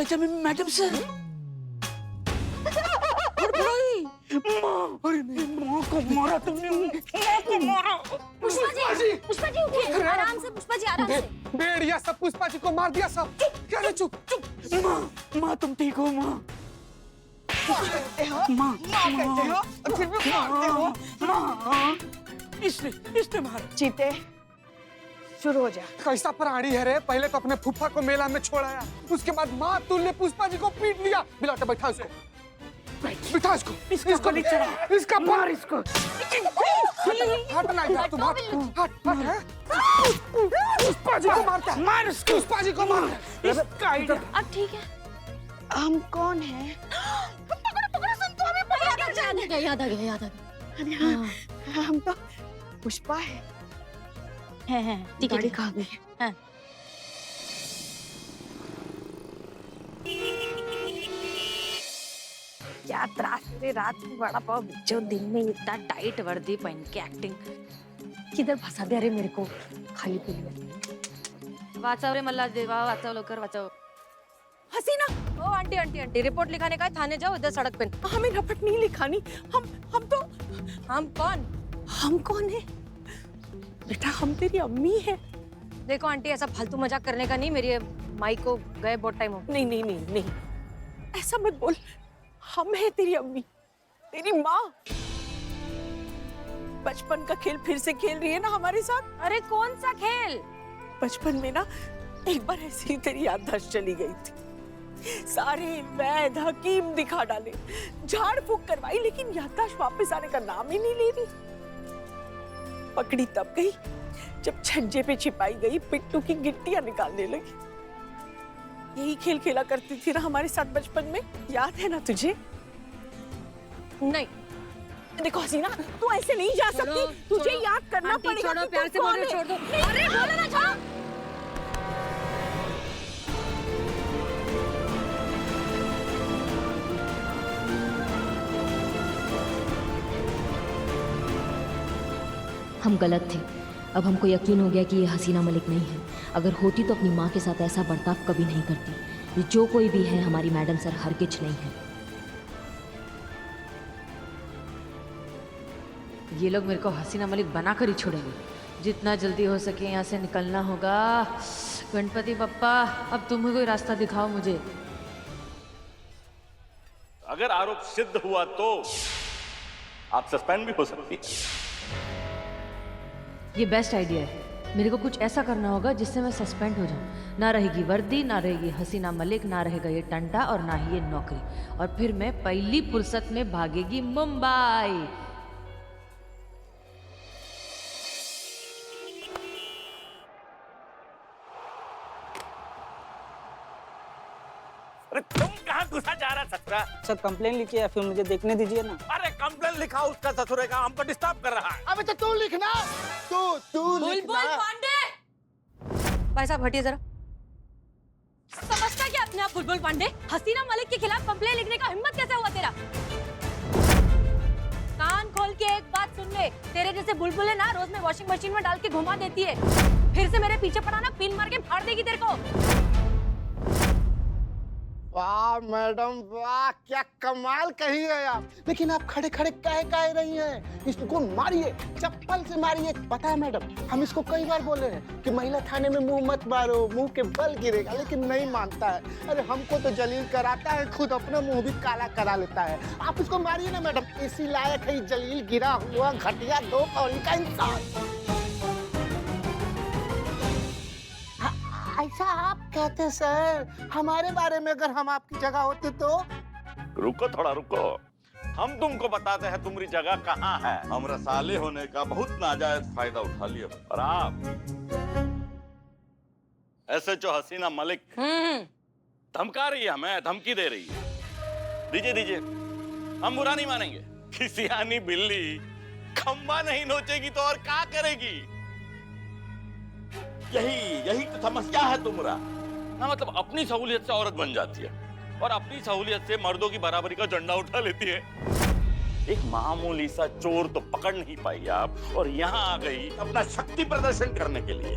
पैजामे में madam sir. अरे नहीं, माँ को मारा तुमने, माँ को मारा। पुष्पा जी उठिए, आराम से पुष्पा जी, आराम से। भेड़िया सब पुष्पा जी को मार दिया सब। क्या रे, चुप चुप। माँ तुम ठीक हो माँ? माँ कहते हो और फिर भी मारते हो। माँ इसने मारा। चीते शुरू हो जा। कैसा प्राणी है रे, पहले तो अपने फूफा को मेला में छोड़ाया, उसके बाद माँ तुल ने पुष्पा जी को पीट लिया। बिलाटे बैठा उसको, बिठा इसको, इसको नहीं चढ़ा, इसका मार इसको। हट ना यार, तुम हट पुष्पा जी को मारता है, मार इसको, पुष्पा जी को मार। इसका आइडिया। अब ठीक है। हम कौन हैं? याद आ गया। अरे हाँ, हम तो पुष्पा है। ठीक गाड़ी है। कहाँ गई? हाँ। क्या त्रास रे, रात में बड़ा पाव जो दिन में इतना टाइट वर्दी पहन के एक्टिंग। किधर फंसा दिया रे मेरे को, खाली पीली। वाचव रे मल्ला देवा, वाचव लवकर वाचव। हसीना, ओ आंटी रिपोर्ट लिखाने का है, थाने जाओ इधर सड़क पे। हमें रपट नहीं लिखानी। हम तो हम कौन? हम कौन है बेटा? हम तेरी अम्मी है। देखो आंटी, ऐसा फालतू मजाक करने का नहीं, मेरी माई को गए बहुत टाइम हो। नहीं, ऐसा मत बोल। हम है तेरी अम्मी, तेरी माँ। बचपन का खेल फिर से खेल रही है ना हमारे साथ। अरे कौन सा खेल? बचपन में ना एक बार ऐसे ही तेरी याददाश्त चली गई थी। सारे वैद हकीम दिखा डाले, झाड़ फूक करवाई, लेकिन याददाश्त वापस आने का नाम ही नहीं ले रही। पकड़ी तब गई जब छज्जे पे छिपाई गई पिट्टू की गिट्टियां निकालने लगी। यही खेल खेला करती थी ना हमारे साथ बचपन में, याद है ना तुझे? नहीं। देखो हसीना, तू ऐसे नहीं जा सकती, तुझे याद करना पड़ेगा। छोड़ो, कि प्यार तू से कौन बोलो, है। छोड़ दो। अरे बोलो ना, छोड़ो। हम गलत थे। अब हमको यकीन हो गया कि ये हसीना मलिक नहीं है। अगर होती तो अपनी माँ के साथ ऐसा बर्ताव कभी नहीं करती। ये जो कोई भी है, हमारी मैडम सर हरगिज नहीं है। ये लोग मेरे को हसीना मलिक बना कर ही छोड़ेंगे। जितना जल्दी हो सके यहाँ से निकलना होगा। गणपति बप्पा, अब तुम ही कोई रास्ता दिखाओ मुझे। अगर आरोप सिद्ध हुआ तो आप सस्पेंड भी हो सकती है। ये बेस्ट आइडिया है। मेरे को कुछ ऐसा करना होगा जिससे मैं सस्पेंड हो जाऊं। ना रहेगी वर्दी, ना रहेगी हसीना मलिक, ना रहेगा ये टंटा और ना ही ये नौकरी। और फिर मैं पहली फुर्सत में भागेगी मुंबई। अरे तुम कहाँ घुसा जा रहा ससुरा? सर कंप्लेन लिखिए, फिर मुझे देखने दीजिए ना। अरे कंप्लेन लिखा उसका ससुरे का, हमको डिस्टर्ब कर रहा है। अबे तो तू लिखना, तू लिखना। पांडे, भाई साहब हटिए जरा। समझता क्या अपने आप बुलबुल पांडे? हसीना मलिक के खिलाफ कंप्लेन लिखने का हिम्मत कैसे हुआ तेरा? कान खोल के एक बात सुन ले, तेरे जैसे बुलबुल है ना, रोज में वॉशिंग मशीन में डाल के घुमा देती है। फिर से मेरे पीछे पड़ा ना, पिन मार के फाड़ देगी तेरे को। वाह मैडम वाह, क्या कमाल कही है आप। लेकिन आप खड़े खड़े काहे रही हैं? इसको मारिए, चप्पल से मारिए। पता है मैडम, हम इसको कई बार बोले हैं कि महिला थाने में मुंह मत मारो, मुंह के बल गिरेगा, लेकिन नहीं मानता है। अरे हमको तो जलील कराता है, खुद अपना मुंह भी काला करा लेता है। आप इसको मारिए ना मैडम, इसी लायक है जलील गिरा हुआ घटिया दो कौड़ी का इंसान। ऐसा आप कहते सर, हमारे बारे में अगर हम आपकी जगह होते तो। रुको थोड़ा रुको, हम तुमको बताते हैं तुम्हारी जगह कहाँ है। हम रसाले होने का बहुत नाजायज फायदा उठा लिए और आप ऐसे जो हसीना मलिक धमका रही है, हमें धमकी दे रही है। दीजिए, हम बुरा नहीं मानेंगे। किसी आनी बिल्ली खंबा नहीं नोचेगी तो और क्या करेगी? यही तो समस्या है तुम्हारा ना। मतलब अपनी सहूलियत से औरत बन जाती है और अपनी सहूलियत से मर्दों की बराबरी का झंडा उठा लेती है। एक मामूली सा चोर तो पकड़ नहीं पाई आप, और यहाँ आ गई अपना शक्ति प्रदर्शन करने के लिए।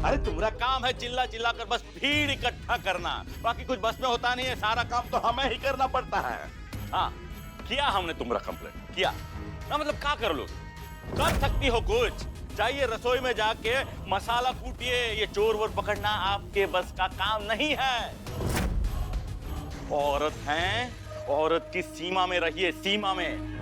अरे तुम्हारा काम है चिल्ला चिल्ला कर बस भीड़ इकट्ठा करना, बाकी कुछ बस में होता नहीं है, सारा काम तो हमें ही करना पड़ता है। हाँ, किया हमने तुम्हारा कंप्लेंट किया ना, मतलब क्या कर लो, कर सकती हो कुछ? जाइए रसोई में जाके मसाला कूटिए, ये चोर वोर पकड़ना आपके बस का काम नहीं है। औरत हैं, औरत की सीमा में रहिए, सीमा में।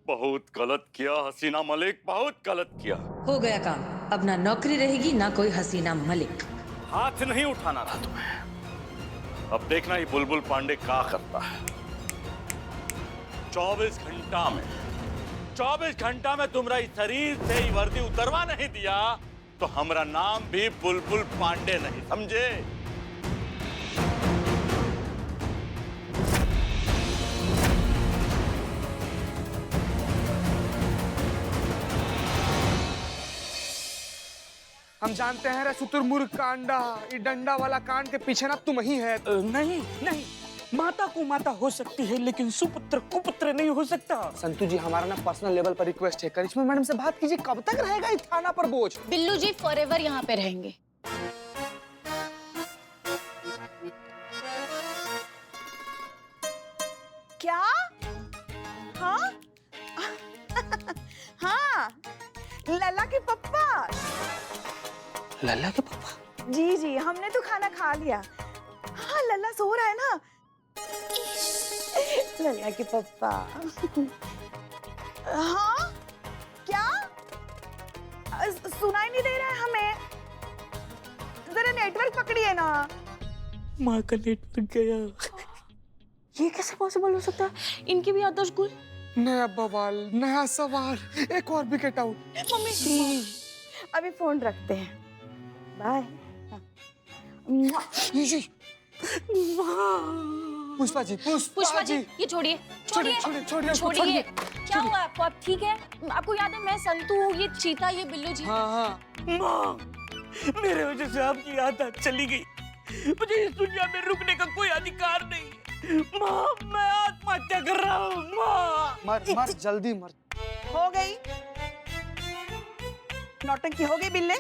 बहुत गलत किया हसीना मलिक, बहुत गलत किया। हो गया काम, अब ना नौकरी रहेगी ना कोई हसीना मलिक। हाथ नहीं उठाना रहा तुम्हें। अब देखना ही बुलबुल पांडे क्या करता है। 24 घंटा में तुम्हारा इस शरीर से ही वर्दी उतरवा नहीं दिया तो हमारा नाम भी बुलबुल पांडे नहीं, समझे? हम जानते हैं रे शुतुरमुर्ग का अंडा, ये डंडा वाला कांड के पीछे ना तुम ही है। नहीं नहीं, माता को माता हो सकती है लेकिन सुपुत्र कुपुत्र नहीं हो सकता। संतू जी, हमारा ना पर्सनल लेवल पर रिक्वेस्ट है, करिश्मा मैडम से बात कीजिए, कब तक रहेगा इस थाना पर बोझ? बिल्लू जी फॉरएवर यहाँ पे रहेंगे। क्या? हाँ हाँ, लला के पप्पा। लल्ला के पापा? जी जी, हमने तो खाना खा लिया। हाँ, लल्ला सो रहा है ना। लल्ला के पप्पा। हाँ क्या? सुनाई नहीं दे रहा है हमें, जरा नेटवर्क पकड़िए ना। माँ का नेटवर्क गया। ये कैसे पॉसिबल हो सकता है? इनकी भी याददाश्त गुल। नया बवाल, नया सवाल, एक और विकेट आउट। मम्मी अभी फोन रखते हैं, बाय। पुष्पा जी, पुष्पा जी ये छोड़िए छोड़िए छोड़िए। छोड़िए। क्या हुआ आपको? आप ठीक है? आपको याद है मैं संतू, ये चीता, ये बिल्लू जी। हाँ हाँ। माँ, मेरे वजह से आपकी आदत चली गई। मुझे इस दुनिया में रुकने का कोई अधिकार नहीं। माँ, मैं आत्महत्या कर रहा हूँ। माँ, मर जल्दी मर। हो गई नौटंकी, हो गई बिल्ले।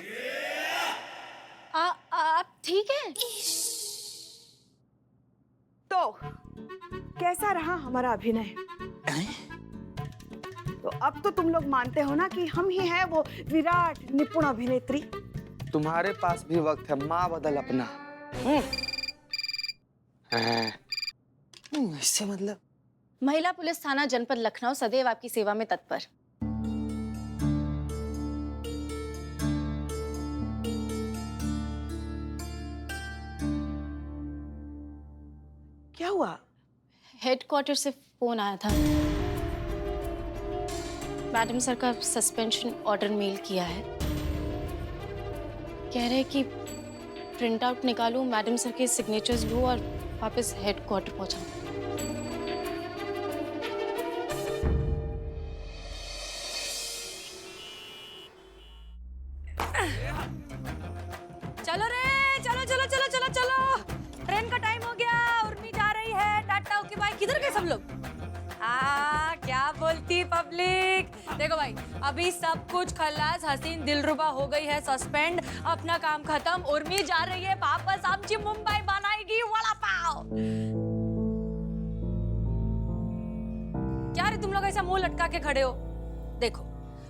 आप ठीक है? तो कैसा रहा हमारा अभिनय? तो अब तो तुम लोग मानते हो ना कि हम ही हैं वो विराट निपुण अभिनेत्री। तुम्हारे पास भी वक्त है, माँ बदल अपना। इससे मतलब? महिला पुलिस थाना जनपद लखनऊ सदैव आपकी सेवा में तत्पर। क्या हुआ? हेडक्वार्टर से फोन आया था, मैडम सर का सस्पेंशन ऑर्डर मेल किया है। कह रहे कि प्रिंट आउट निकालूं, मैडम सर के सिग्नेचर्स लूं और वापस हेडक्वार्टर पहुंचाऊं। चलो रे, चलो चलो चलो चलो चलो, ट्रेन का टाइम हो गया, उर्मी जा रही है, टाटा ओके बाय। किधर गए सब लोग? क्या बोलती पब्लिक? देखो भाई, अभी सब कुछ खल्लास, हसीन दिलरुबा हो गई है सस्पेंड, अपना काम खत्म, उर्मी जा रही है वापस, आमची मुंबई बनाएगी वड़ा पाव। क्या रे तुम लोग ऐसा मुंह लटका के खड़े हो? देखो,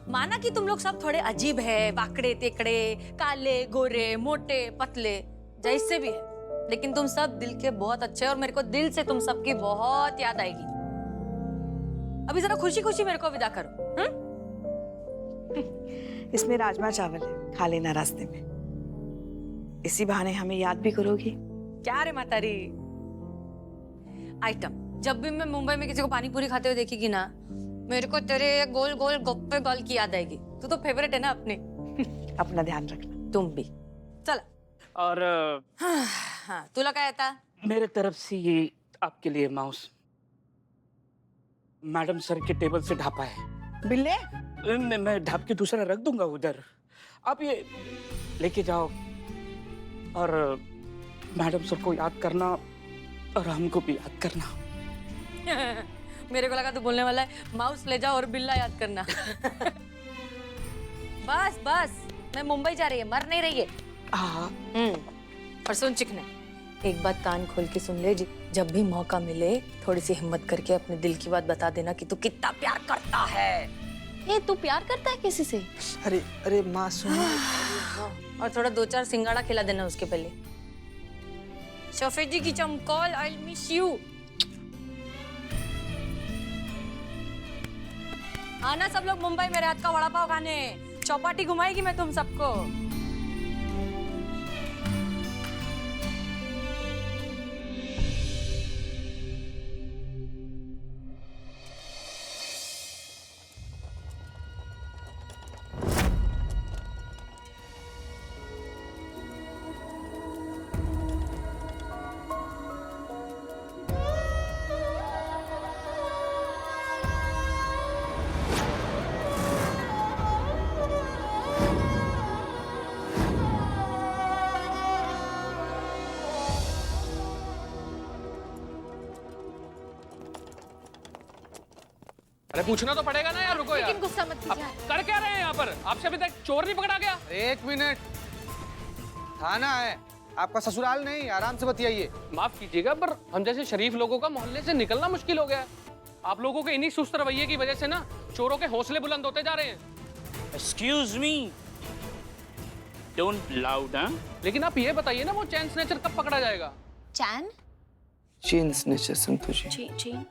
माना कि तुम लोग सब थोड़े अजीब है, वाकड़े तेकड़े, काले गोरे मोटे पतले, जैसे भी है, लेकिन तुम सब दिल के बहुत अच्छे और मेरे को दिल से तुम सबकी बहुत याद आएगी। अभी जरा खुशी खुशी मेरे को विदा करो। इसमें राजमा चावल है, खा लेना रास्ते में, इसी बहाने हमें याद भी करोगी। क्या रे मातारी? आइटम, जब भी मैं मुंबई में किसी को पानी पूरी खाते हुए देखेगी ना, मेरे को तेरे गोल गोल गप्पे गोल की याद आएगी। तू तो फेवरेट है ना अपने। अपना ध्यान रखना। तुम भी। चल। और हाँ, तुला क्या था? मेरे तरफ से ये आपके लिए माउस, मैडम सर के टेबल से ढापा है। बिल्ले, मैं ढाप के दूसरा रख दूंगा उधर, आप ये लेके जाओ, और मैडम सर को याद करना और हमको भी याद करना। मेरे को लगा तू बोलने वाला है माउस ले जाओ और बिल्ला याद करना। बस बस, मैं मुंबई जा रही है, मर नहीं रही है। हाँ और सुन चिकने, एक बात कान खोल के सुन ले, जब भी मौका मिले थोड़ी सी हिम्मत करके अपने दिल की बात बता देना कि तू कितना प्यार करता है। ये तू प्यार करता है किसी से? अरे अरे माँ सुनो। और थोड़ा 2-4 सिंगाड़ा खिला देना उसके पहले। शफी जी की चमकौल, आई मिस यू। आना सब लोग मुंबई मेरे हाथ का वड़ा पाव खाने, चौपाटी घुमाएगी मैं तुम सबको। अरे पूछना तो पड़ेगा ना यार, रुको यार। लेकिन गुस्सा मत कीजिए। अब कर क्या रहे हैं यहाँ पर? आपसे अभी तक चोर नहीं पकड़ा गया? एक मिनट, थाना है, आपका ससुराल नहीं, आराम से बतियाइए। माफ कीजिएगा पर हम जैसे शरीफ लोगों का मोहल्ले से निकलना मुश्किल हो गया है। आप लोगों के इन्हीं सुस्त रवैये की वजह से ना चोरों के हौसले बुलंद होते जा रहे हैं। Excuse me, don't loud. लेकिन आप ये बताइए ना, वो चैन स्नैचर कब पकड़ा जाएगा? Chain? Chain snatcher Santoshi. Chain?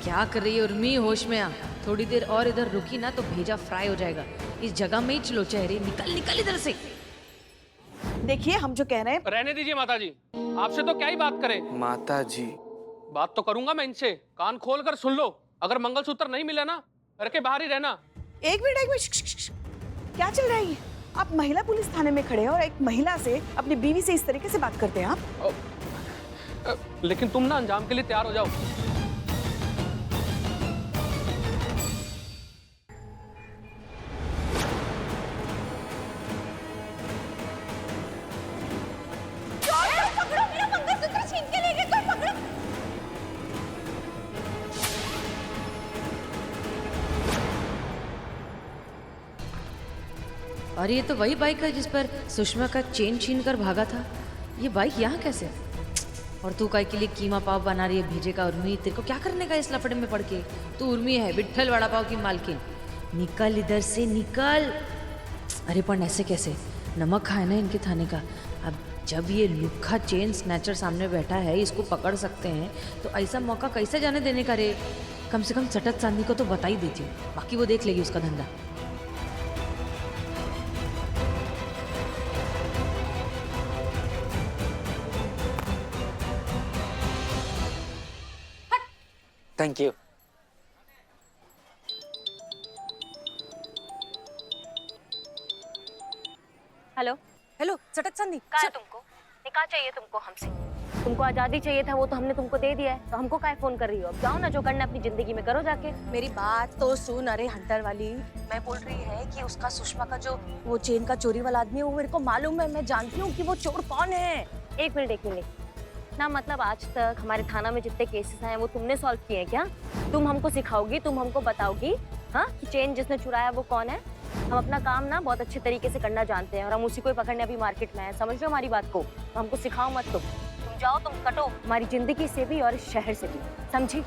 क्या कर रही है उर्मी? होश में आ। थोड़ी देर और इधर रुकी ना तो भेजा फ्राई हो जाएगा। इस जगह में ही चलो चेहरे, निकल निकल इधर से। देखिए हम जो कह रहे हैं, रहने दीजिए माता जी, आपसे तो क्या ही बात करें। माता जी, बात तो करूंगा मैं इनसे, कान खोल कर सुन लो। अगर मंगलसूत्र नहीं मिला ना, घर के बाहर ही रहना। एक मिनट, क्या चल रहा है ये? आप महिला पुलिस थाने में खड़े हैं और एक महिला से, अपनी बीवी से इस तरीके से बात करते हैं आप? लेकिन तुम ना अंजाम के लिए तैयार हो जाओ। और ये तो वही बाइक है जिस पर सुषमा का चेन छीन कर भागा था। ये बाइक यहाँ कैसे? और तू काय के लिए कीमा पाव बना रही है भेजे का? उर्मी, तेरे को क्या करने का इस लफड़े में पड़ के? तू उर्मी है, विट्ठल वड़ा पाव की मालकिन। निकल इधर से, निकल। अरे पण ऐसे कैसे? नमक खाए ना इनके थाने का। अब जब ये लुक्खा चेन स्नैचर सामने बैठा है, इसको पकड़ सकते हैं, तो ऐसा मौका कैसे जाने देने का रे? कम से कम सटत चांदी को तो बता ही देती हूँ, बाकी वो देख लेगी उसका धंधा। Thank you. हेलो हेलो, चटक चांदी। कहा है तुमको? निकाह चाहिए तुमको हमसे? तुमको आजादी चाहिए था, वो तो हमने तुमको दे दिया है, तो हमको काहे फोन कर रही हो? अब जाओ ना, जो करना अपनी जिंदगी में करो जाके। मेरी बात तो सुन। अरे हंटर वाली, मैं बोल रही है कि उसका सुषमा का जो वो चेन का चोरी वाला आदमी है, वो मेरे को मालूम है, मैं जानती हूँ कि वो चोर कौन है। एक मिनट ना, मतलब आज तक हमारे थाना में जितने केसेस हैं वो तुमने सॉल्व किए हैं क्या? तुम हमको सिखाओगी, तुम हमको बताओगी हाँ कि चेन जिसने चुराया वो कौन है? हम अपना काम ना बहुत अच्छे तरीके से करना जानते हैं और हम उसी को ही पकड़ने अभी मार्केट में है। समझ लो हमारी बात को, तो हमको सिखाओ मत। तुम जाओ, तुम कटो हमारी जिंदगी से भी और इस शहर से भी, समझी?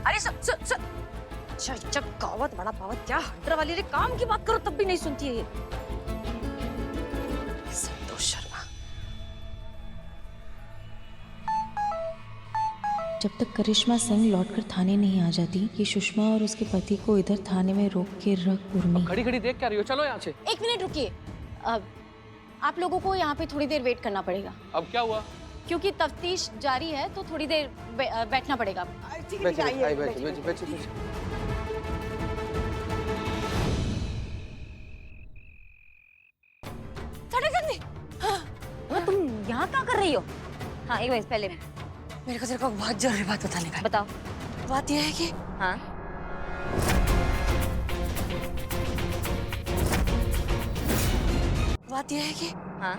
अरे सब गावत बड़ा पावत, क्या हंटर वाली रे? काम की बात करो तब भी नहीं सुनती है ये। संतोष शर्मा। जब तक करिश्मा सिंह लौटकर थाने नहीं आ जाती, ये सुषमा और उसके पति को इधर थाने में रोक के रख उर्मी। खड़ी खड़ी देख क्या रही हो? चलो यहाँ से। एक मिनट रुकिए, आप लोगों को यहाँ पे थोड़ी देर वेट करना पड़ेगा। अब क्या हुआ? क्योंकि तफ्तीश जारी है, तो थोड़ी देर बैठना पड़ेगा। ठीक है, आइए, चटक चांदी, यहाँ क्या कर रही हो? हाँ एक मिनट पहले मेरे को तेरे को बहुत जरूरी बात बताने का है। बताओ। बात यह है कि हाँ बात यह है कि हाँ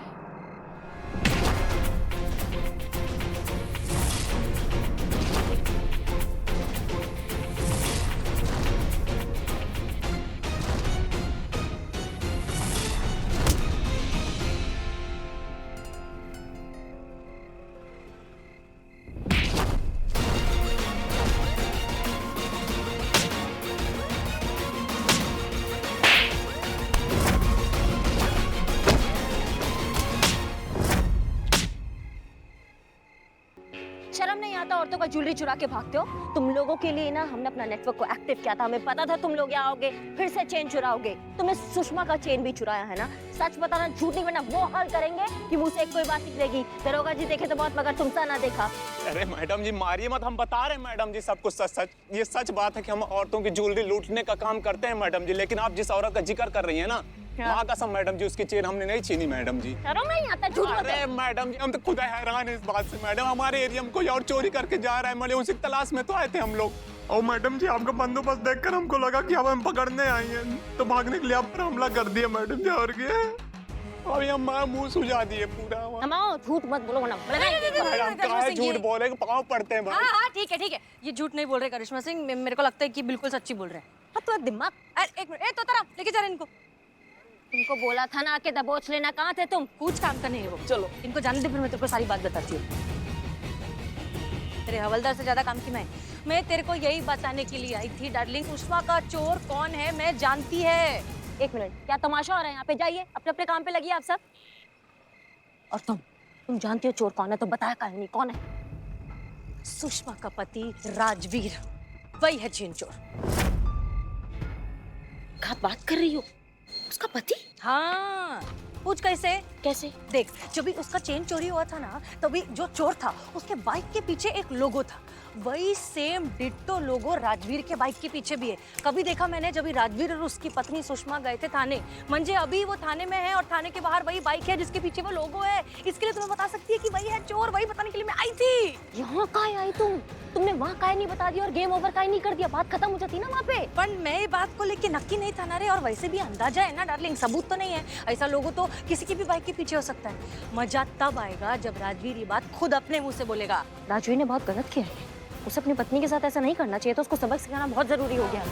शर्म नहीं आता औरतों का ज्वेलरी चुरा के भागते हो? तुम लोगों के लिए ना हमने अपना नेटवर्क को एक्टिव किया था, हमें पता था तुम लोग यहाँ आओगे, फिर से चेन चुराओगे। तुमने सुषमा का चेन भी चुराया है ना? सच बताना, झूठ नहीं, वरना वो हाल करेंगे कि मुंह से कोई बात निकलेगी। दरोगा जी देखे तो बहुत, मगर तुमसा ना देखा। अरे मैडम जी मारिए मत, हम बता रहे हैं मैडम जी सब कुछ सच सच। ये सच बात है कि हम औरतों की ज्वेलरी लूटने का काम करते हैं मैडम जी, लेकिन आप जिस औरत का जिक्र कर रही है ना, माँ कसम मैडम जी, उसकी चेन हमने नहीं छीनी मैडम जी। शर्म नहीं आता? झूठ मत अरे मैडम जी हम तो खुद हैरान है इस बात से मैडम, हमारे एरिया में कोई और चोरी करके जा रहा है, मतलब उसी तलाश में तो आए थे हम लोग। और मैडम जी आपका बंदोबस्त देखकर हमको लगा कि अब हम पकड़ने आई हैं, तो भागने के लिए आप पर हमला कर दिया मैडम जी। और क्या अभी हम मुंह सुझा दिए पूरा। हमाओ झूठ मत बोलो वरना मैडम कहाँ झूठ बोले, पाँव पड़ते हैं भाई। हाँ हाँ ठीक है, ये झूठ नहीं बोल रहे करिश्मा सिंह, मेरे को लगता है कि बिल्कुल सच्ची बोल रहे हैं। तो दिमाग। अरे एक मिनट, ए तो तारा लेके जा रहे इनको। तुमको बोला था ना आके दबोच लेना, कहाँ थे तुम? कुछ काम का नहीं है वो। चलो इनको जाने दे, फिर मैं तेरे को सारी बात बताती हूँ। तेरे हवलदार से ज्यादा काम की मैं तेरे को यही बताने के लिए आई थी डार्लिंग, सुषमा का चोर कौन है मैं जानती है। एक मिनट, क्या तमाशा हो रहा है यहाँ पे? जाइए अपने अपने काम पे लगिए आप सब। और तुम जानती हो चोर कौन है, तो बताया काहे नहीं, कौन है? सुषमा का पति राजवीर, वही है चेन चोर। क्या बात कर रही हो? उसका पति? हाँ, पूछ कैसे? कैसे? देख, जब भी उसका चेन चोरी हुआ था ना, तभी जो चोर था उसके बाइक के पीछे एक लोगो था, वही सेम डिट्टो लोगो राजवीर के बाइक के पीछे भी है। कभी देखा मैंने जब राजवीर और उसकी पत्नी सुषमा गए थे थाने, मंजे अभी वो थाने में है और थाने के बाहर वही बाइक है जिसके पीछे वो लोगो है। इसके लिए तुम्हें बता सकती है कि वही है चोर, वही बताने के लिए मैं आई थी। यहाँ काहे आई तुमने वहाँ काहे नहीं बता दिया और गेम ओवर काहे नहीं कर दिया? बात खत्म हो जाती ना वहाँ पे। पर मैं बात को लेके नक्की नहीं था ना रे, और वैसे भी अंदाजा है ना डार्लिंग, सबूत तो नहीं है। ऐसा लोगो तो किसी की भी बाइक के पीछे हो सकता है। मजा तब आएगा जब राजवीर ये बात खुद अपने मुंह से बोलेगा। राजवीर ने बहुत गलत किया है, उसे अपनी पत्नी के साथ ऐसा नहीं करना चाहिए था, उसको सबक सिखाना बहुत जरूरी हो गया।